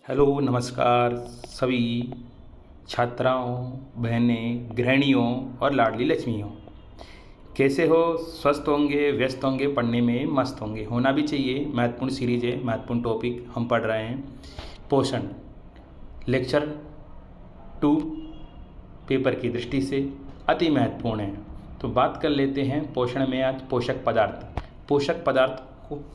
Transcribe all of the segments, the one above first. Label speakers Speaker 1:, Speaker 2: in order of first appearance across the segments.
Speaker 1: Hello नमस्कार सभी छात्राओं, बहनें, गृहिणियों और लाडली लक्ष्मियों। कैसे हो? स्वस्थ होंगे, व्यस्त होंगे, पढ़ने में मस्त होंगे, होना भी चाहिए। महत्वपूर्ण सीरीज है, महत्वपूर्ण टॉपिक हम पढ़ रहे हैं। पोषण लेक्चर 2 पेपर की दृष्टि से अति महत्वपूर्ण है। तो बात कर लेते हैं पोषण में आज पोषक पदार्थ। पोषक पदार्थ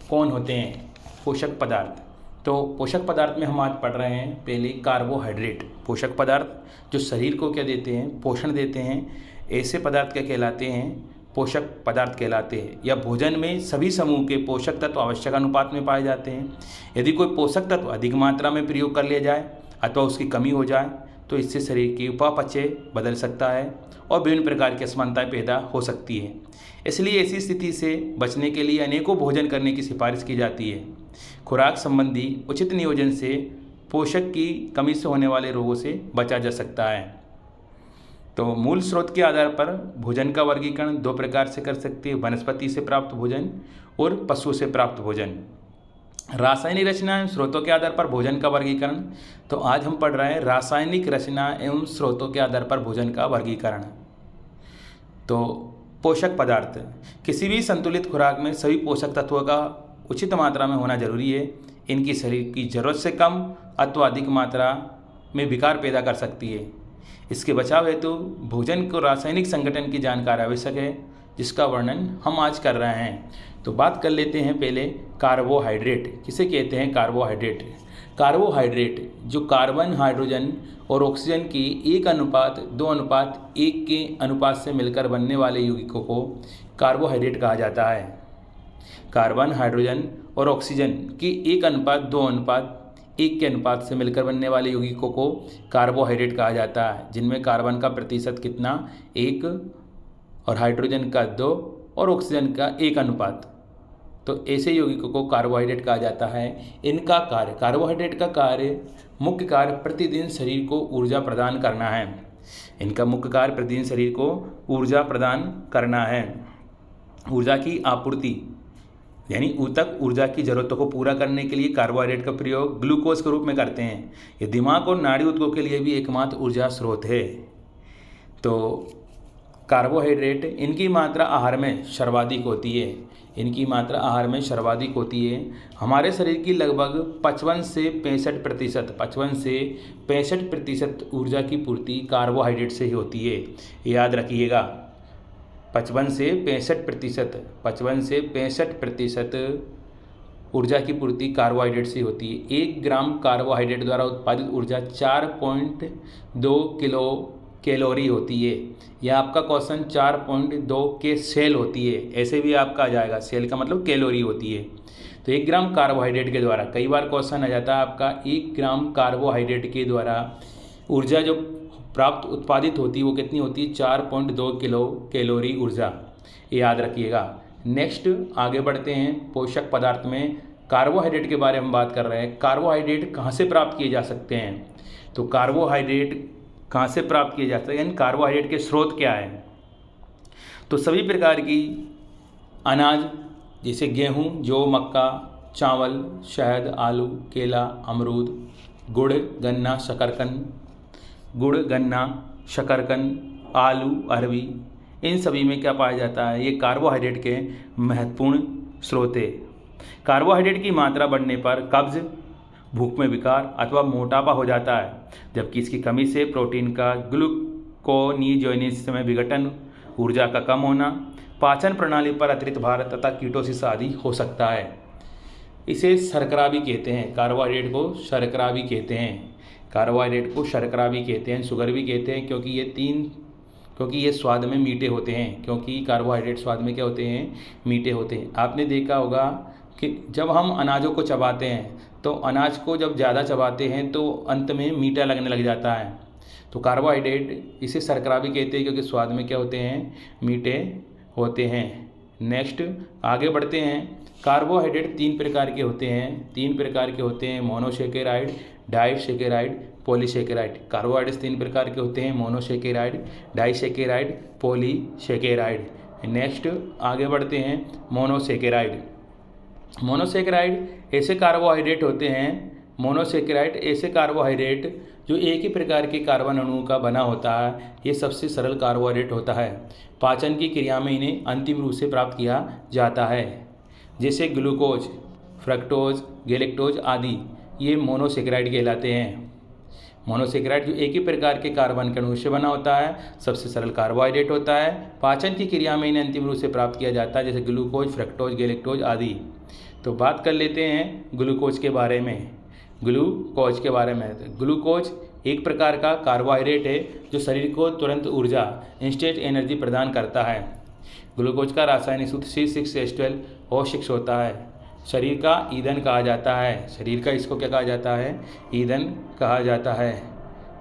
Speaker 1: कौन होते हैं? पोषक पदार्थ, तो पोषक पदार्थ में हम आज पढ़ रहे हैं पहले कार्बोहाइड्रेट। पोषक पदार्थ जो शरीर को क्या देते हैं? पोषण देते हैं। ऐसे पदार्थ क्या कहलाते हैं? पोषक पदार्थ कहलाते हैं। या भोजन में सभी समूह के पोषक तत्व आवश्यक अनुपात में पाए जाते हैं। यदि कोई पोषक तत्व अधिक मात्रा में प्रयोग कर लिया जाए अथवा उसकी कमी हो जाए तो इससे शरीर की उपापचय बदल सकता है और विभिन्न प्रकार की असमानताएं पैदा हो सकती है। इसलिए ऐसी स्थिति से बचने के लिए अनेकों भोजन करने की सिफारिश की जाती है। खुराक संबंधी उचित नियोजन से पोषक की कमी से होने वाले रोगों से बचा जा सकता है। तो मूल स्रोत के आधार पर भोजन का वर्गीकरण दो प्रकार से कर सकते हैं: वनस्पति से प्राप्त भोजन और पशु से प्राप्त भोजन। रासायनिक रचना एवं स्रोतों के आधार पर भोजन का वर्गीकरण। तो आज हम पढ़ रहे हैं रासायनिक रचना एवं स्रोतों के आधार पर भोजन का वर्गीकरण। तो पोषक पदार्थ, किसी भी संतुलित खुराक में सभी पोषक तत्वों का उचित मात्रा में होना जरूरी है। इनकी शरीर की जरूरत से कम अथवा अधिक मात्रा में विकार पैदा कर सकती है। इसके बचाव हेतु भोजन को रासायनिक संगठन की जानकारी आवश्यक है, जिसका वर्णन हम आज कर रहे हैं। तो बात कर लेते हैं पहले कार्बोहाइड्रेट। किसे कहते हैं कार्बोहाइड्रेट? कार्बोहाइड्रेट जो कार्बन, हाइड्रोजन और ऑक्सीजन की 1:2:1 के अनुपात से मिलकर बनने वाले यौगिकों को कार्बोहाइड्रेट कहा जाता है। कार्बन, हाइड्रोजन और ऑक्सीजन की 1:2:1 के अनुपात से मिलकर बनने वाले यौगिकों को कार्बोहाइड्रेट कहा जाता है, जिनमें कार्बन का प्रतिशत कितना? 1 और हाइड्रोजन का 2 और ऑक्सीजन का 1 अनुपात। तो ऐसे यौगिकों को कार्बोहाइड्रेट कहा जाता है। इनका कार्य, कार्बोहाइड्रेट का कार्य, मुख्य कार्य प्रतिदिन शरीर को ऊर्जा प्रदान करना है। इनका मुख्य कार्य प्रतिदिन शरीर को ऊर्जा प्रदान करना है। ऊर्जा की आपूर्ति यानी ऊतक ऊर्जा की ज़रूरतों को पूरा करने के लिए कार्बोहाइड्रेट का प्रयोग ग्लूकोज के रूप में करते हैं। ये दिमाग और नाड़ी ऊतकों के लिए भी एकमात्र ऊर्जा स्रोत है। तो कार्बोहाइड्रेट, इनकी मात्रा आहार में सर्वाधिक होती है। इनकी मात्रा आहार में सर्वाधिक होती है। हमारे शरीर की लगभग 55 से 65% ऊर्जा की पूर्ति कार्बोहाइड्रेट से ही होती है। याद रखिएगा, 55 से 65% ऊर्जा की पूर्ति कार्बोहाइड्रेट से होती है। 1 ग्राम कार्बोहाइड्रेट द्वारा उत्पादित ऊर्जा 4.2 किलो कैलोरी होती है। यह आपका क्वेश्चन 4.2 के सेल होती है, ऐसे भी आपका आ जाएगा। सेल का मतलब कैलोरी होती है। तो 1 ग्राम कार्बोहाइड्रेट के द्वारा, कई बार क्वेश्चन आ जाता है आपका, 1 ग्राम कार्बोहाइड्रेट के द्वारा ऊर्जा जो प्राप्त उत्पादित होती है वो कितनी होती है? 4.2 किलो कैलोरी ऊर्जा। याद रखिएगा। नेक्स्ट आगे बढ़ते हैं। पोषक पदार्थ में कार्बोहाइड्रेट के बारे में बात कर रहे हैं। कार्बोहाइड्रेट कहाँ से प्राप्त किए जा सकते हैं? तो कार्बोहाइड्रेट कहाँ से प्राप्त किए जा सकते हैं, यानी कार्बोहाइड्रेट के स्रोत क्या है? तो सभी प्रकार की अनाज जैसे गेहूँ, जौ, मक्का, चावल, शहद, आलू, केला, अमरूद, गुड़, गन्ना, शकरकंद, आलू, अरबी, इन सभी में क्या पाया जाता है? ये कार्बोहाइड्रेट के महत्वपूर्ण स्रोत है। कार्बोहाइड्रेट की मात्रा बढ़ने पर कब्ज, भूख में विकार अथवा मोटापा हो जाता है, जबकि इसकी कमी से प्रोटीन का ग्लूकोनियोजेनेसिस में विघटन, ऊर्जा का कम होना, पाचन प्रणाली पर अतिरिक्त भार तथा कीटोसिस आदि हो सकता है। इसे शर्करा भी कहते हैं। कार्बोहाइड्रेट को शर्करा भी कहते हैं। कार्बोहाइड्रेट को शर्करा भी कहते हैं, शुगर भी कहते हैं, क्योंकि ये स्वाद में मीठे होते हैं। क्योंकि कार्बोहाइड्रेट स्वाद में क्या होते हैं? मीठे होते हैं। आपने देखा होगा कि जब हम अनाजों को चबाते हैं तो अनाज को जब ज़्यादा चबाते हैं तो अंत में मीठा लगने लग जाता है। तो कार्बोहाइड्रेट, इसे शर्करा भी कहते हैं क्योंकि स्वाद में क्या होते हैं? मीठे होते हैं। नेक्स्ट आगे बढ़ते हैं। कार्बोहाइड्रेट 3 प्रकार के होते हैं। Monosaccharide, disaccharide, polysaccharide. कार्बोहाइड्रेट्स 3 प्रकार के होते हैं: मोनोसेकेराइड, डाइसेकेराइड, पॉलीसेकेराइड। नेक्स्ट आगे बढ़ते हैं। मोनोसेकेराइड ऐसे कार्बोहाइड्रेट होते हैं मोनोसेकेराइड ऐसे कार्बोहाइड्रेट जो एक ही प्रकार के कार्बन अणुओं का बना होता है, ये सबसे सरल कार्बोहाइड्रेट होता है। पाचन की क्रिया में इन्हें अंतिम रूप से प्राप्त किया जाता है, जैसे ग्लूकोज, फ्रक्टोज, गैलेक्टोज आदि, ये मोनोसेकेराइड कहलाते हैं। मोनोसेकेराइड जो एक ही प्रकार के कार्बन के अणु से बना होता है, सबसे सरल कार्बोहाइड्रेट होता है। पाचन की क्रिया में इन्हें अंतिम रूप से प्राप्त किया जाता है, जैसे ग्लूकोज, फ्रक्टोज, गैलेक्टोज आदि। तो बात कर लेते हैं ग्लूकोज के बारे में। ग्लूकोज के बारे में, ग्लूकोज एक प्रकार का कार्बोहाइड्रेट है जो शरीर को तुरंत ऊर्जा, इंस्टेंट एनर्जी प्रदान करता है। ग्लूकोज का रासायनिक सूत्र C6H12O6 होता है। शरीर का ईंधन कहा जाता है। शरीर का इसको क्या कहा जाता है? ईंधन कहा जाता है।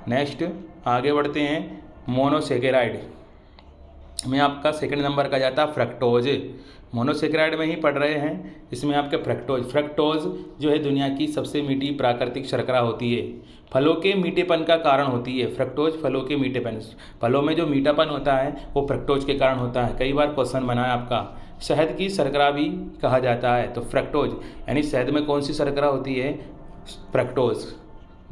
Speaker 1: नेक्स्ट आगे बढ़ते हैं। मोनोसेकेराइड में आपका सेकंड नंबर का जाता है फ्रक्टोज। मोनोसेकेराइड में ही पढ़ रहे हैं, इसमें आपके फ्रक्टोज जो है दुनिया की सबसे मीठी प्राकृतिक शर्करा होती है। फलों के मीठेपन का कारण होती है फ्रक्टोज। फलों के मीठेपन, फलों में जो मीठापन होता है वो फ्रक्टोज के कारण होता है। कई बार क्वेश्चन बना है आपका। शहद की शर्करा भी कहा जाता है, तो फ्रक्टोज यानी शहद में कौन सी शर्करा होती है? फ्रक्टोज।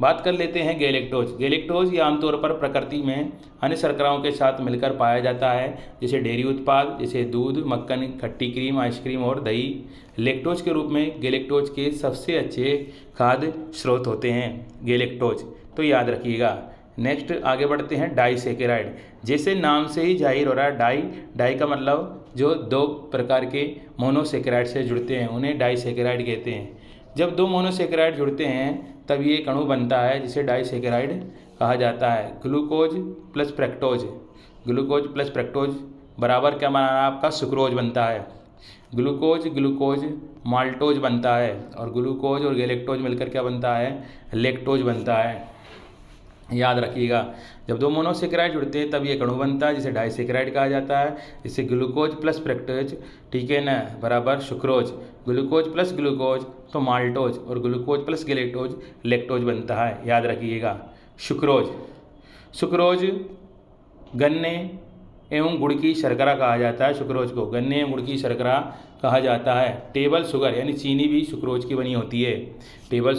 Speaker 1: बात कर लेते हैं गैलेक्टोज। गैलेक्टोज ये आमतौर पर प्रकृति में अन्य शर्कराओं के साथ मिलकर पाया जाता है, जैसे डेयरी उत्पाद, जैसे दूध, मक्खन, खट्टी क्रीम, आइसक्रीम और दही। लैक्टोज के रूप में गैलेक्टोज के सबसे अच्छे खाद्य स्रोत होते हैं गैलेक्टोज, तो याद रखिएगा। नेक्स्ट आगे बढ़ते हैं डाइसेकेराइड। जैसे नाम से ही जाहिर हो रहा है, डाई का मतलब जो दो प्रकार के मोनोसेकेराइड से जुड़ते हैं उन्हें डाइसेकेराइड कहते हैं। जब दो मोनोसेकेराइड जुड़ते हैं तब ये एक अणु बनता है जिसे डाइसेकेराइड कहा जाता है। Glucose plus fructose, glucose plus fructose बराबर क्या बना है आपका? सुक्रोज बनता है। ग्लूकोज माल्टोज बनता है, और ग्लूकोज और गैलेक्टोज मिलकर क्या बनता है? लैक्टोज बनता है। याद रखिएगा, जब दो मोनोसेकेराइड जुड़ते हैं तब ये अणु बनता है जिसे डाइसेकेराइड कहा जाता है। इसे ग्लूकोज प्लस फ्रक्टोज, ठीक है ना, बराबर सुक्रोज। ग्लूकोज प्लस ग्लूकोज तो माल्टोज, और ग्लूकोज प्लस गैलेक्टोज लैक्टोज बनता है। याद रखिएगा। सुक्रोज गन्ने एवं गुड़ की शर्करा कहा जाता है। सुक्रोज को गन्ने एवं गुड़ की शर्करा कहा जाता है। टेबल शुगर यानी चीनी भी सुक्रोज की बनी होती है। टेबल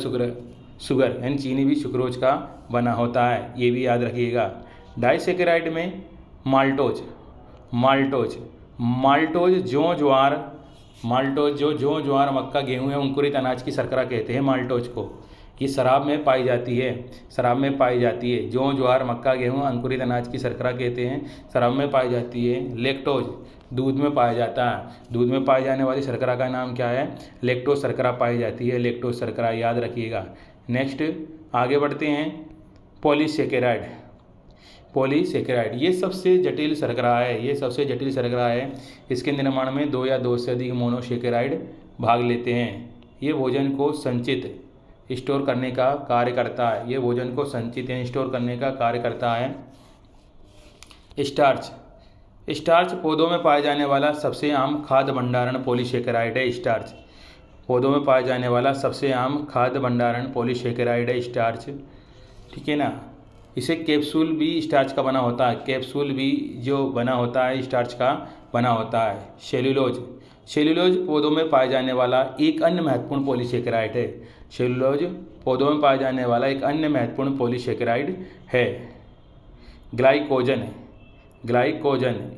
Speaker 1: शुगर यानी चीनी भी सुक्रोज का बना होता है, ये भी याद रखिएगा। डाइसेकेराइड में माल्टोज जौ ज्वार मक्का गेहूँ एवं अंकुरित अनाज की शर्करा कहते हैं माल्टोज को। ये शराब में पाई जाती है। जौ ज्वार मक्का गेहूँ अंकुरित अनाज की शर्करा कहते हैं, शराब में पाई जाती है। लैक्टोज दूध में पाया जाता है। दूध में पाई जाने वाली शर्करा का नाम क्या है? लैक्टोज शर्करा पाई जाती है, लैक्टोज शर्करा, याद रखिएगा। नेक्स्ट आगे बढ़ते हैं। पॉलीसेकेराइड ये सबसे जटिल शर्करा है। इसके निर्माण में दो या दो से अधिक मोनोसेकेराइड भाग लेते हैं। ये भोजन को संचित स्टोर करने का कार्य करता है। स्टार्च पौधों में पाए जाने वाला सबसे आम खाद्य भंडारण पॉलीसेकेराइड है। स्टार्च, ठीक है ना। इसे कैप्सूल भी स्टार्च का बना होता है। स्टार्च का बना होता है। सेल्यूलोज पौधों में पाए जाने वाला एक अन्य महत्वपूर्ण पॉलीसेकेराइड है। ग्लाइकोजन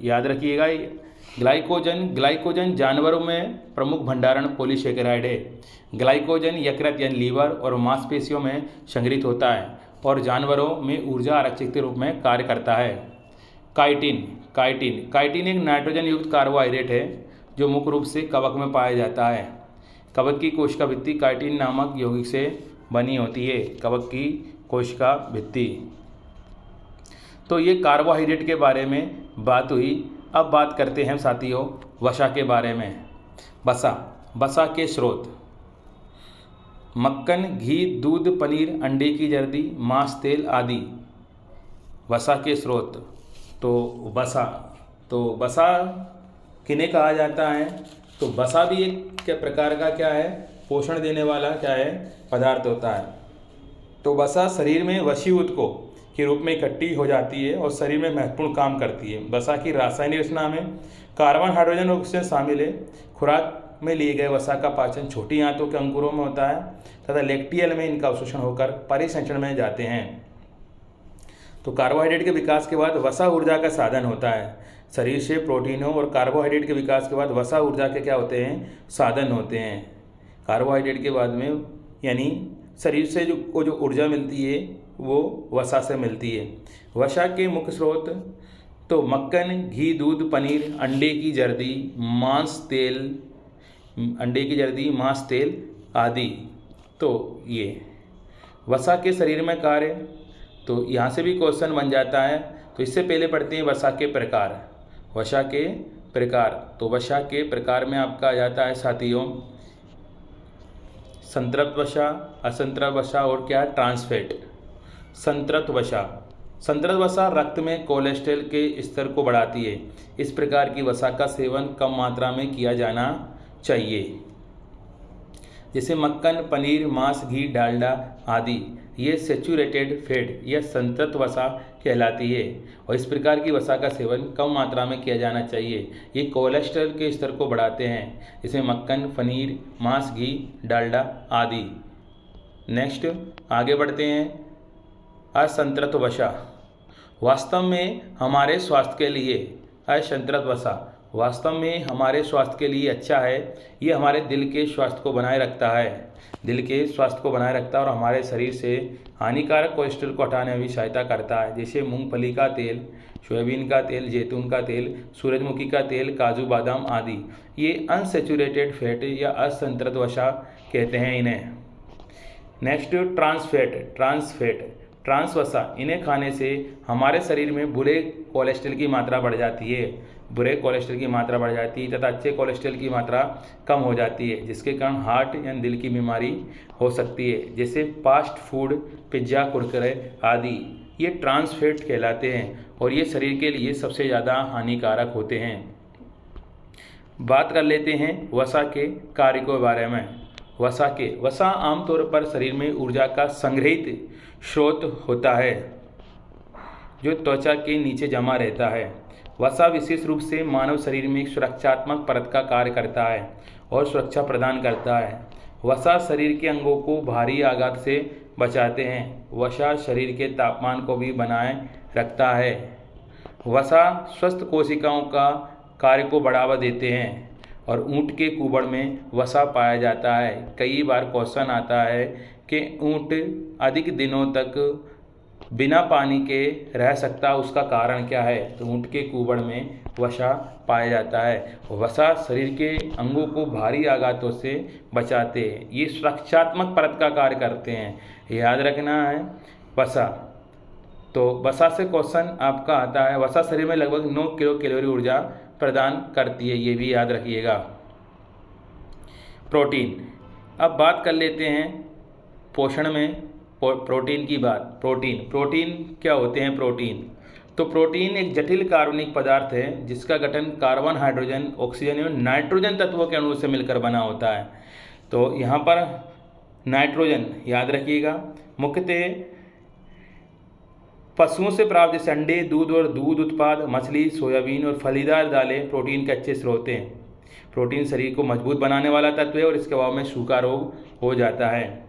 Speaker 1: याद रखिएगा। ग्लाइकोजन जानवरों में प्रमुख भंडारण पॉलीसेकेराइड है। ग्लाइकोजन यकृत यानी लीवर और मांसपेशियों में संग्रहित होता है और जानवरों में ऊर्जा आरक्षक के रूप में कार्य करता है। काइटिन एक नाइट्रोजन युक्त कार्बोहाइड्रेट है जो मुख्य रूप से कवक में पाया जाता है। कवक की कोशिका भित्ति काइटिन नामक यौगिक से बनी होती है। कवक की कोशिका भित्ति। तो ये कार्बोहाइड्रेट के बारे में बात हुई। अब बात करते हैं साथियों वसा के बारे में। वसा के स्रोत: मक्खन, घी, दूध, पनीर, अंडे की जर्दी, मांस, तेल आदि। वसा के स्रोत। तो वसा किन्हें कहा जाता है? तो वसा भी एक प्रकार का क्या है? पोषण देने वाला क्या है? पदार्थ होता है। तो वसा शरीर में वसी ऊतकों के रूप में इकट्ठी हो जाती है और शरीर में महत्वपूर्ण काम करती है। वसा की रासायनिक रचना में कार्बन, हाइड्रोजन और ऑक्सीजन शामिल है। खुराक में लिए गए वसा का पाचन छोटी आंतों के अंकुरों में होता है तथा लैक्टियल में इनका अवशोषण होकर परिसंचरण में जाते हैं। तो कार्बोहाइड्रेट के विकास के बाद वसा ऊर्जा का साधन होता है। शरीर से प्रोटीनों और कार्बोहाइड्रेट के विकास के बाद वसा ऊर्जा के क्या होते हैं, साधन होते हैं। कार्बोहाइड्रेट के बाद में यानी शरीर से जो ऊर्जा मिलती है वो वसा से मिलती है। वसा के मुख्य स्रोत तो मक्खन, घी, दूध, पनीर, अंडे की जर्दी, मांस, तेल आदि। तो ये वसा के शरीर में कार्य, तो यहाँ से भी क्वेश्चन बन जाता है। तो इससे पहले पढ़ते हैं वसा के प्रकार। वसा के प्रकार, तो वसा के प्रकार में आपका आ जाता है साथियों संतृप्त वसा, असंतृप्त वसा और क्या, ट्रांसफैट। संतृप्त वसा रक्त में कोलेस्ट्रॉल के स्तर को बढ़ाती है। इस प्रकार की वसा का सेवन कम मात्रा में किया जाना चाहिए। जैसे मक्खन, पनीर, मांस, घी, डालडा आदि, ये सेचुरेटेड फैट या संतृप्त वसा कहलाती है और इस प्रकार की वसा का सेवन कम मात्रा में किया जाना चाहिए। ये कोलेस्ट्रॉल के स्तर को बढ़ाते हैं, जैसे मक्खन, पनीर, मांस, घी, डालडा आदि। नेक्स्ट आगे बढ़ते हैं। असंतृप्त वसा वास्तव में हमारे स्वास्थ्य के लिए, असंतृप्त वसा वास्तव में हमारे स्वास्थ्य के लिए अच्छा है। ये हमारे दिल के स्वास्थ्य को बनाए रखता है, और हमारे शरीर से हानिकारक कोलेस्ट्रॉल को हटाने में भी सहायता करता है। जैसे मूंगफली का तेल, सोयाबीन का तेल, जैतून का तेल, सूरजमुखी का तेल, काजू बादाम आदि, ये अनसेचुरेटेड फैट या असंतृप्त वसा कहते हैं इन्हें। नेक्स्ट ट्रांस वसा, इन्हें खाने से हमारे शरीर में बुरे कोलेस्ट्रॉल की मात्रा बढ़ जाती है तथा अच्छे कोलेस्ट्रॉल की मात्रा कम हो जाती है, जिसके कारण हार्ट या दिल की बीमारी हो सकती है। जैसे फास्ट फूड, पिज्ज़ा, कुरकुरे आदि, ये ट्रांस फैट कहलाते हैं और ये शरीर के लिए सबसे ज़्यादा हानिकारक होते हैं। बात कर लेते हैं वसा के कार्य के बारे में। वसा आमतौर पर शरीर में ऊर्जा का संग्रहित स्रोत होता है जो त्वचा के नीचे जमा रहता है। वसा विशेष रूप से मानव शरीर में एक सुरक्षात्मक परत का कार्य करता है और सुरक्षा प्रदान करता है। वसा शरीर के अंगों को भारी आघात से बचाते हैं। वसा शरीर के तापमान को भी बनाए रखता है। वसा स्वस्थ कोशिकाओं का कार्य को बढ़ावा देते हैं और ऊँट के कुबड़ में वसा पाया जाता है। कई बार क्वेश्चन आता है कि ऊँट अधिक दिनों तक बिना पानी के रह सकता, उसका कारण क्या है? तो ऊँट के कुबड़ में वसा पाया जाता है। वसा शरीर के अंगों को भारी आघातों से बचाते हैं। ये सुरक्षात्मक परत का कार्य करते हैं, याद रखना है वसा। तो वसा से क्वेश्चन आपका आता है। वसा शरीर में लगभग 9 किलो कैलोरी ऊर्जा प्रदान करती है, ये भी याद रखिएगा। प्रोटीन, अब बात कर लेते हैं पोषण में प्रोटीन की बात। प्रोटीन क्या होते हैं? तो प्रोटीन एक जटिल कार्बनिक पदार्थ है जिसका गठन कार्बन, हाइड्रोजन, ऑक्सीजन एवं नाइट्रोजन तत्वों के अणुओं से मिलकर बना होता है। तो यहाँ पर नाइट्रोजन याद रखिएगा। मुख्यतः पशुओं से प्राप्त जैसे अंडे, दूध और दूध उत्पाद, मछली, सोयाबीन और फलीदार दालें प्रोटीन के अच्छे स्रोत हैं। प्रोटीन शरीर को मजबूत बनाने वाला तत्व है और इसके अभाव में सूखा रोग हो जाता है।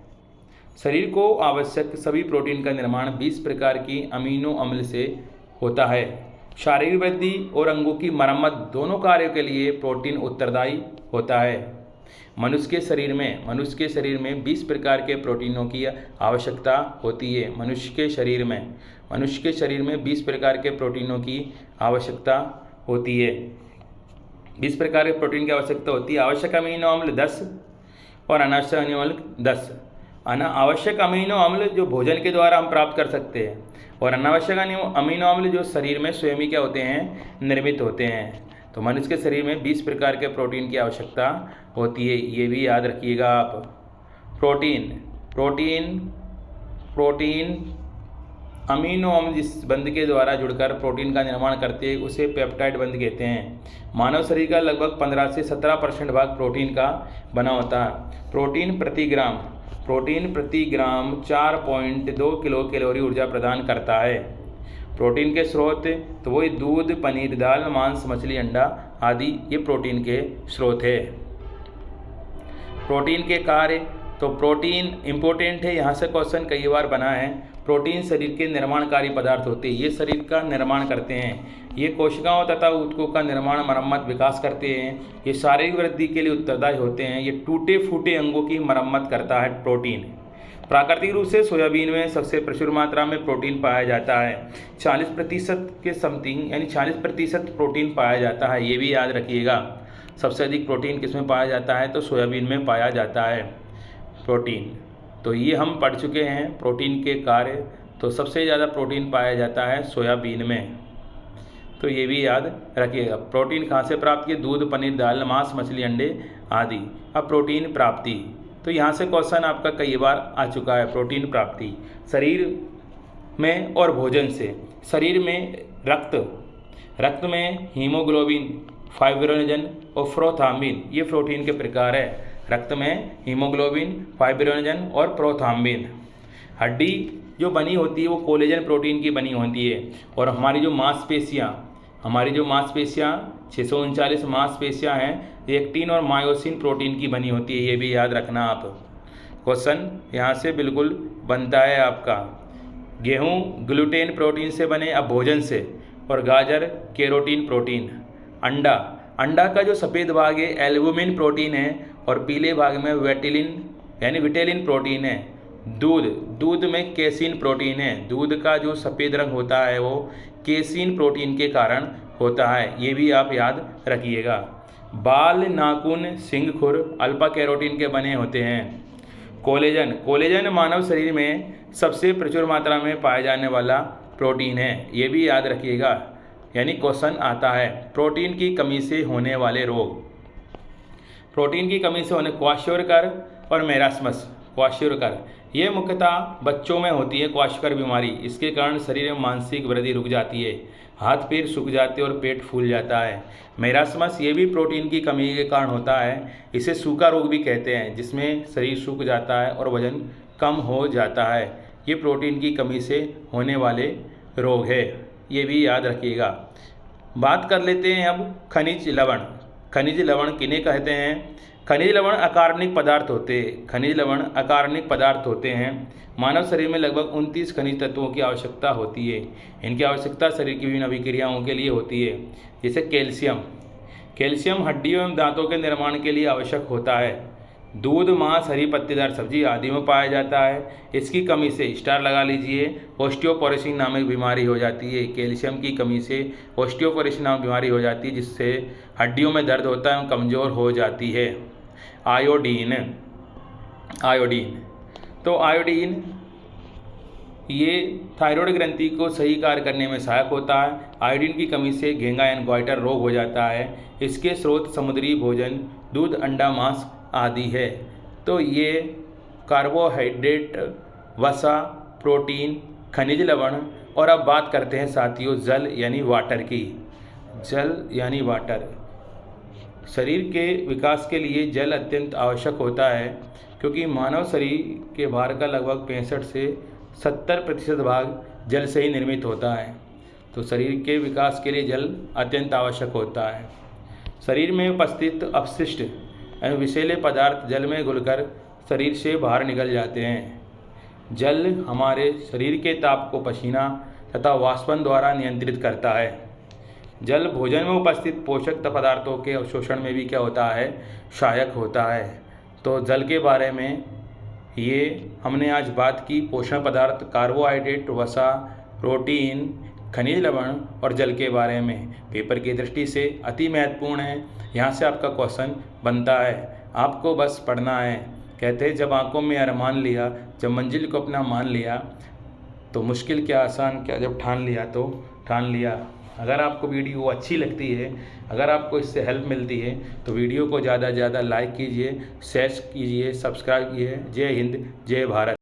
Speaker 1: शरीर को आवश्यक सभी प्रोटीन का निर्माण 20 प्रकार की अमीनो अम्ल से होता है। शारीरिक वृद्धि और अंगों की मरम्मत दोनों कार्यों के लिए प्रोटीन उत्तरदायी होता है। मनुष्य के शरीर में 20 प्रकार के प्रोटीनों की आवश्यकता होती है। मनुष्य के शरीर में 20 प्रकार के प्रोटीनों की आवश्यकता होती है। 20 प्रकार के प्रोटीन की आवश्यकता होती है। आवश्यक अमीनो अम्ल 10 और अनावश्यक अमीनो अम्ल 10। आवश्यक अमीनो अम्ल जो भोजन के द्वारा हम प्राप्त कर सकते हैं और अनावश्यक अमीनो अम्ल जो शरीर में स्वयं ही क्या होते हैं, निर्मित होते हैं। तो मनुष्य के शरीर में 20 प्रकार के प्रोटीन की आवश्यकता होती है, ये भी याद रखिएगा आप। प्रोटीन अमीनो अम्ल जिस बंध के द्वारा जुड़कर प्रोटीन का निर्माण करते हैं उसे पेप्टाइड बंध कहते हैं। मानव शरीर का लगभग 15 से 17% भाग प्रोटीन का बना होता है। प्रोटीन प्रति ग्राम 4.2 किलो कैलोरी ऊर्जा प्रदान करता है। प्रोटीन के स्रोत तो वही दूध, पनीर, दाल, मांस, मछली, अंडा आदि ये प्रोटीन के स्रोत है। प्रोटीन के कार्य, तो प्रोटीन इम्पोर्टेंट है, यहाँ से क्वेश्चन कई बार बना है। प्रोटीन शरीर के निर्माणकारी पदार्थ होते हैं, ये शरीर का निर्माण करते हैं। ये कोशिकाओं तथा ऊतकों का निर्माण, मरम्मत, विकास करते हैं। ये शारीरिक वृद्धि के लिए उत्तरदायी होते हैं। ये टूटे फूटे अंगों की मरम्मत करता है प्रोटीन। प्राकृतिक रूप से सोयाबीन में सबसे प्रचुर मात्रा में प्रोटीन पाया जाता है, 40% के समथिंग, यानी 40% प्रोटीन पाया जाता है। ये भी याद रखिएगा। सबसे अधिक प्रोटीन किस में पाया जाता है, तो सोयाबीन में पाया जाता है प्रोटीन। तो ये हम पढ़ चुके हैं प्रोटीन के कार्य। तो सबसे ज़्यादा प्रोटीन पाया जाता है सोयाबीन में, तो ये भी याद रखिएगा। प्रोटीन कहाँ से प्राप्त किए, दूध, पनीर, दाल, मांस, मछली, अंडे आदि। अब प्रोटीन प्राप्ति, तो यहाँ से क्वेश्चन आपका कई बार आ चुका है। प्रोटीन प्राप्ति शरीर में और भोजन से। शरीर में रक्त में हीमोग्लोबिन, फाइब्रिनोजन और प्रोथ्राम्बिन, ये प्रोटीन के प्रकार है। रक्त में हीमोग्लोबिन, फाइब्रिनोजन और प्रोथ्राम्बिन। हड्डी जो बनी होती है वो कोलेजन प्रोटीन की बनी होती है। और हमारी जो मांसपेशियाँ 639 मांसपेशियाँ हैं, एक्टिन और मायोसिन प्रोटीन की बनी होती है। ये भी याद रखना आप। क्वेश्चन यहाँ से बिल्कुल बनता है आपका। गेहूँ ग्लूटेन प्रोटीन से बने, अब भोजन से। और गाजर केरोटीन प्रोटीन। अंडा का जो सफ़ेद भाग है एल्बुमिन प्रोटीन है, और पीले भाग में विटेलिन प्रोटीन है। दूध में केसिन प्रोटीन है। दूध का जो सफ़ेद रंग होता है वो केसिन प्रोटीन के कारण होता है। ये भी आप याद रखिएगा। बाल, नाखून, सींग, खुर अल्फा कैरोटीन के बने होते हैं। कोलेजन मानव शरीर में सबसे प्रचुर मात्रा में पाए जाने वाला प्रोटीन है। ये भी याद रखिएगा। यानी क्वेश्चन आता है प्रोटीन की कमी से होने वाले रोग। प्रोटीन की कमी से होने क्वाशियोरकर और मेरास्मस। क्वाशियोरकर ये मुख्यतः बच्चों में होती है क्वाशियोरकर बीमारी। इसके कारण शरीर में मानसिक वृद्धि रुक जाती है, हाथ पैर सूख जाते हैं और पेट फूल जाता है। मेरास्मस ये भी प्रोटीन की कमी के कारण होता है। इसे सूखा रोग भी कहते हैं, जिसमें शरीर सूख जाता है और वजन कम हो जाता है। ये प्रोटीन की कमी से होने वाले रोग है, ये भी याद रखिएगा। बात कर लेते हैं अब खनिज लवण। खनिज लवण किन्हें कहते हैं? खनिज लवण अकार्बनिक पदार्थ होते हैं। मानव शरीर में लगभग 29 खनिज तत्वों की आवश्यकता होती है। इनकी आवश्यकता शरीर की विभिन्न अभिक्रियाओं के लिए होती है। जैसे कैल्शियम हड्डियों एवं दांतों के निर्माण के लिए आवश्यक होता है। दूध, मांस, हरी पत्तेदार सब्जी आदि में पाया जाता है। इसकी कमी से स्टार लगा लीजिए, ऑस्टियोपोरोसिस नामक बीमारी हो जाती है। कैल्शियम की कमी से ऑस्टियोपोरोसिस नामक बीमारी हो जाती है, जिससे हड्डियों में दर्द होता है, कमज़ोर हो जाती है। आयोडीन, तो आयोडीन ये थायराइड ग्रंथि को सही कार्य करने में सहायक होता है। आयोडीन की कमी से घेंगा एंड ग्वाइटर रोग हो जाता है। इसके स्रोत समुद्री भोजन, दूध, अंडा, मांस आदि है। तो ये कार्बोहाइड्रेट, वसा, प्रोटीन, खनिज लवण। और अब बात करते हैं साथियों जल यानी वाटर की। जल यानी वाटर, शरीर के विकास के लिए जल अत्यंत आवश्यक होता है, क्योंकि मानव शरीर के भार का लगभग 65 से 70% भाग जल से ही निर्मित होता है। तो शरीर के विकास के लिए जल अत्यंत आवश्यक होता है। शरीर में उपस्थित अपशिष्ट एवं विषैले पदार्थ जल में घुलकर शरीर से बाहर निकल जाते हैं। जल हमारे शरीर के ताप को पसीना तथा वाष्पन द्वारा नियंत्रित करता है। जल भोजन में उपस्थित पोषक पदार्थों के अवशोषण में भी क्या होता है, सहायक होता है। तो जल के बारे में ये हमने आज बात की। पोषण पदार्थ, कार्बोहाइड्रेट, वसा, प्रोटीन, खनिज लवण और जल के बारे में पेपर की दृष्टि से अति महत्वपूर्ण है। यहाँ से आपका क्वेश्चन बनता है, आपको बस पढ़ना है। कहते हैं जब आंखों में अरमान लिया, जब मंजिल को अपना मान लिया, तो मुश्किल क्या आसान क्या, जब ठान लिया तो ठान लिया। अगर आपको वीडियो अच्छी लगती है, अगर आपको इससे हेल्प मिलती है, तो वीडियो को ज़्यादा से ज़्यादा लाइक कीजिए, शेयर कीजिए, सब्सक्राइब कीजिए। जय हिंद, जय भारत।